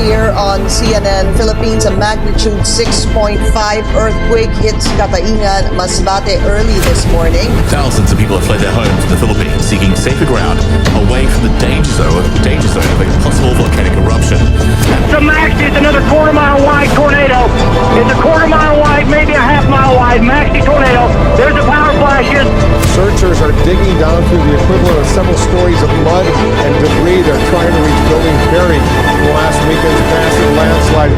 here on CNN Philippines. A magnitude 6.5 earthquake hits Cataingan, Masbate early this morning. Thousands of people have fled their homes in the Philippines, seeking safer ground away from the danger zone of a possible volcanic eruption. The Maxi is another quarter-mile wide tornado. It's a quarter-mile wide, maybe a half-mile wide. Maxi tornado. There's the power flashes. Searchers are digging down through the equivalent of several stories of mud and debris. They're trying to reach buildings buried in last weekend's massive landslide.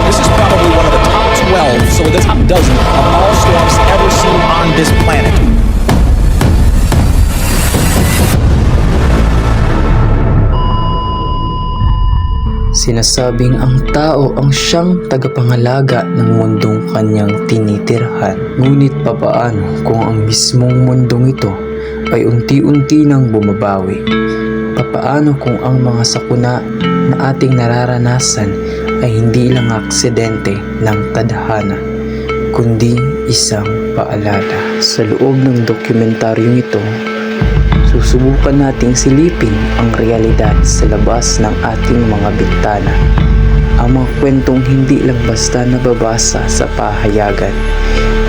This is probably one of the top 12, so the top dozen of all storms ever seen on this planet. Sinasabing ang tao ang siyang tagapangalaga ng mundong kanyang tinitirhan. Ngunit papaano kung ang mismong mundong ito ay unti-unti nang bumabawi? Papaano kung ang mga sakuna na ating nararanasan ay hindi lang aksidente ng tadhana, kundi isang paalala? Sa loob ng dokumentaryong ito, susubukan nating silipin ang realidad sa labas ng ating mga bintana. Ang mga kwentong hindi lang basta nababasa sa pahayagan,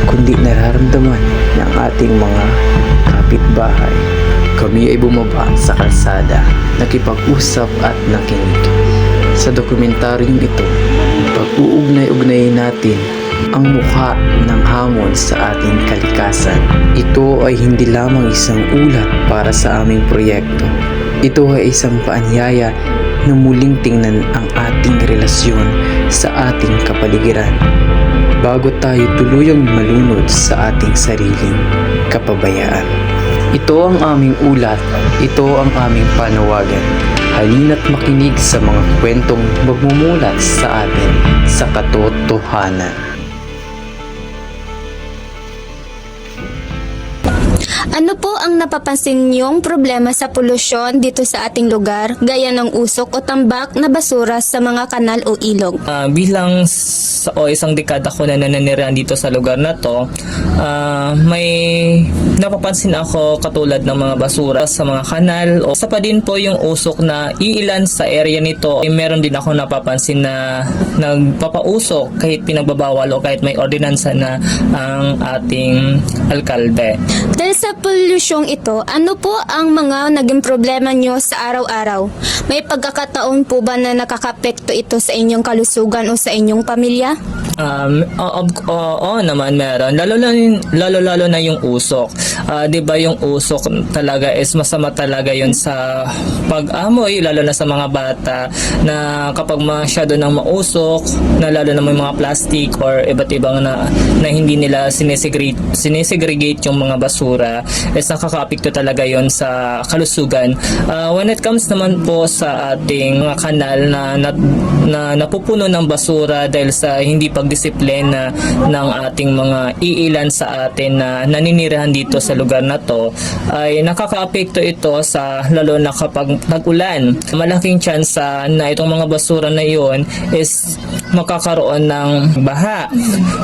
kundi nararamdaman ng ating mga kapitbahay. Kami ay bumaba sa kalsada, nakipag-usap at nakinig. Sa dokumentaryong ito, pag-uugnay-ugnayin natin ang mukha ng hamon sa ating kalikasan. Ito ay hindi lamang isang ulat para sa aming proyekto. Ito ay isang paanyaya na muling tingnan ang ating relasyon sa ating kapaligiran bago tayo tuluyang malunod sa ating sariling kapabayaan. Ito ang aming ulat, ito ang aming panawagan. Halina't makinig sa mga kwentong magmumulat sa atin sa katotohanan. Ano po ang napapansin niyong problema sa polusyon dito sa ating lugar, gaya ng usok o tambak na basura sa mga kanal o ilog? Bilang isang dekada ko na nananirahan dito sa lugar na to, may napapansin ako katulad ng mga basura sa mga kanal o sa pa din po yung usok na iilan sa area nito. Meron din ako napapansin na nagpapausok kahit pinagbabawal o kahit may ordinansa na ang ating alkalde. Dahil sa pollusyong ito, ano po ang mga naging problema nyo sa araw-araw? May pagkakataon po ba na nakakapekto ito sa inyong kalusugan o sa inyong pamilya? Oo naman meron. Lalo na yung usok. 'Di ba yung usok talaga is masama talaga yun sa pag-amoy, lalo na sa mga bata na kapag masyado nang mausok, na lalo na may mga plastic or iba't ibang na hindi nila sinesegregate yung mga basura, is nakaka-apekto talaga yon sa kalusugan. When it comes naman po sa ating mga kanal na napupuno ng basura dahil sa hindi pagdisiplina ng ating mga iilan sa atin na naninirahan dito sa lugar na to, ay nakaka-apekto ito sa lalo na kapag nag-ulan. Malaking chance na itong mga basura na yon is makakaroon ng baha.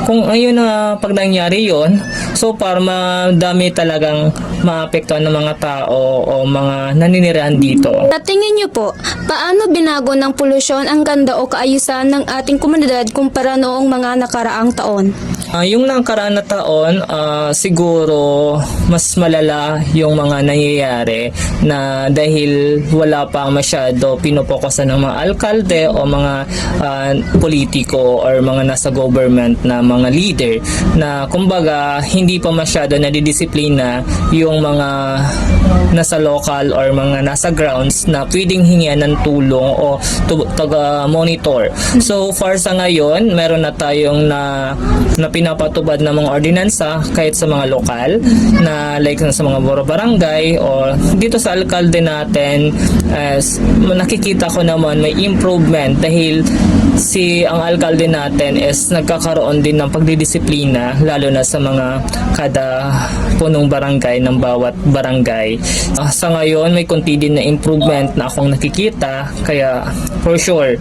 Kung ayun na pag nangyari yon, so para madami talagang maapektuhan ng mga tao o mga naninirahan dito. Sa tingin nyo po, paano binago ng polusyon ang ganda o kaayusan ng ating komunidad kumpara noong mga nakaraang taon? Yung nakaraan na taon, siguro mas malala yung mga nangyayari na dahil wala pa masyado pinupokusan ng mga alkalde o mga politiko or mga nasa government na mga leader na kumbaga hindi pa masyado nadidisiplina yung mga nasa local or mga nasa grounds na pwedeng hingian ng tulong o taga-monitor. So far sa ngayon, meron na tayong na pinapatubad ng mga ordinansa kahit sa mga lokal na like sa mga barangay o dito sa alkalde natin. Nakikita ko naman may improvement dahil ang alkalde natin is nagkakaroon din ng pagdidisiplina lalo na sa mga kada punong barangay ng bawat barangay. Sa ngayon may konti din na improvement na akong nakikita, kaya for sure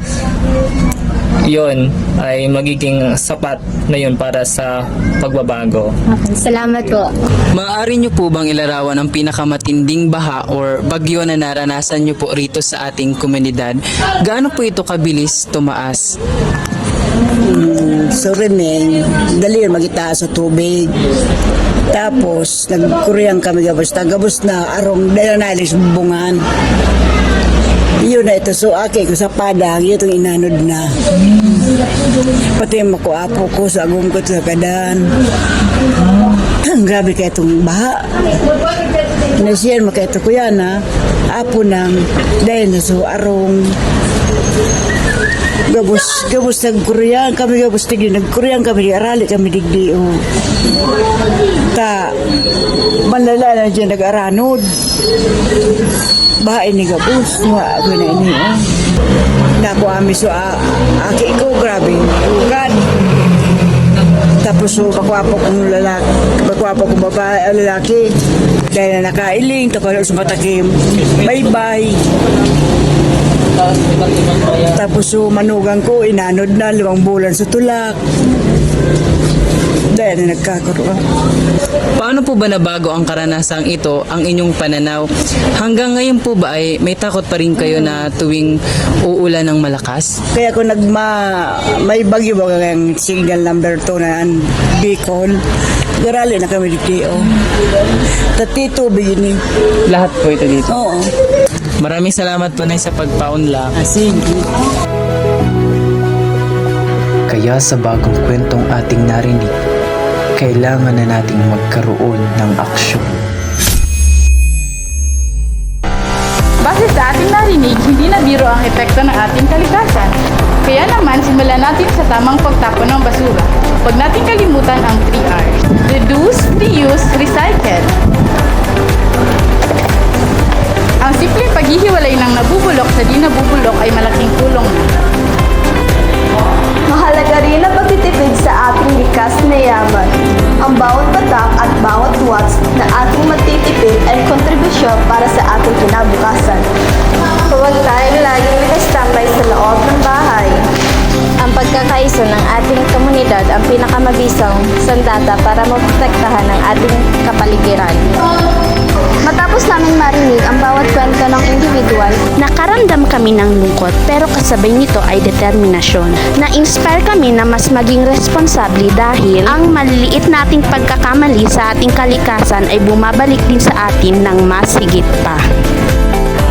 yon ay magiging sapat na yun para sa pagbabago. Okay, salamat po. Maaari nyo po bang ilarawan ang pinakamatinding baha or bagyo na naranasan nyo po rito sa ating komunidad? Gaano po ito kabilis tumaas? So remeng, dali magitaas sa tubig. Tapos nagkuryang kami gabos na arong dala na alis bungan. Iyon na ito, so aki ko sa padang, yun itong inanod na. Pati makuapo ko sa agong ko sa kadan. Grabe ka itong baha. Nasiyan maka ito ko yan ha. Apo nang dahil na so arong. Gabos nagkuryang kami, nagkuryang kami, arali kami digdio. Ta, malala na dyan nag-aranod. Bahay ni gabos, nga ako na ini. Naku ami so, aki ko, grabe, ugan. Tapos so, bakwapo kong lalaki, dahil na nakailing, tapos sumatakim, bye-bye. Tapos so, manugang ko, inanod na 5 bulan sa tulak. Dahil na nagkakaroon. Paano po ba nabago ang karanasang ito, ang inyong pananaw? Hanggang ngayon po ba ay may takot pa rin kayo na tuwing uulan ng malakas? Kaya kung may bagyo ba kayang signal number 2 na Bicol, garali na kami dito. Tatito bigini. Lahat po ito dito? Oo. Maraming salamat po na sa pagpaunlak. Sige. Kaya sa bagong kwentong ating narinig, kailangan na nating magkaroon ng aksyon. Base sa ating narinig, hindi na biro ang epekto ng ating kalikasan. Kaya naman, simulan natin sa tamang pagtapon ng basura. Huwag natin kalimutan ang 3 R's. Reduce, reuse, recycle. Ang simpleng paghihiwalay ng nabubulok sa di nabubulok ay malaking tulong na. Mahalaga rin ang pagtitipid sa ating likas na yaman. Ang bawat patak at bawat watts na ating matitipid ay kontribusyon para sa ating kinabukasan. Huwag tayong laging nakastambay sa loob ng bahay. Ang pagkakaisa ng ating komunidad ang pinakamabisang sandata para maprotektahan ang ating kapaligiran. Matapos namin marinig ang bawat kwento ng individual, nakaramdam kami ng lungkot pero kasabay nito ay determinasyon. Na-inspire kami na mas maging responsable dahil ang maliliit nating pagkakamali sa ating kalikasan ay bumabalik din sa atin ng mas higit pa.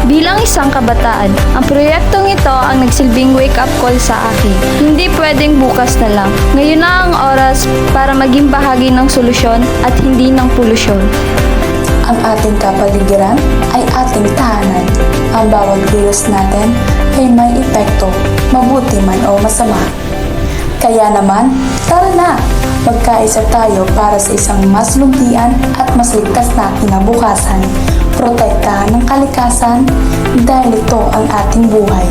bilang isang kabataan, ang proyektong ito ang nagsilbing wake-up call sa akin. Hindi pwedeng bukas na lang. Ngayon na ang oras para maging bahagi ng solusyon at hindi ng polusyon. Ang ating kapaligiran ay ating tahanan. Ang bawat kilos natin ay may epekto, mabuti man o masama. Kaya naman, tara na! Magkaisa tayo para sa isang mas lugdian at mas ligtas na kinabukasan. Protektahan ng kalikasan dahil ito ang ating buhay.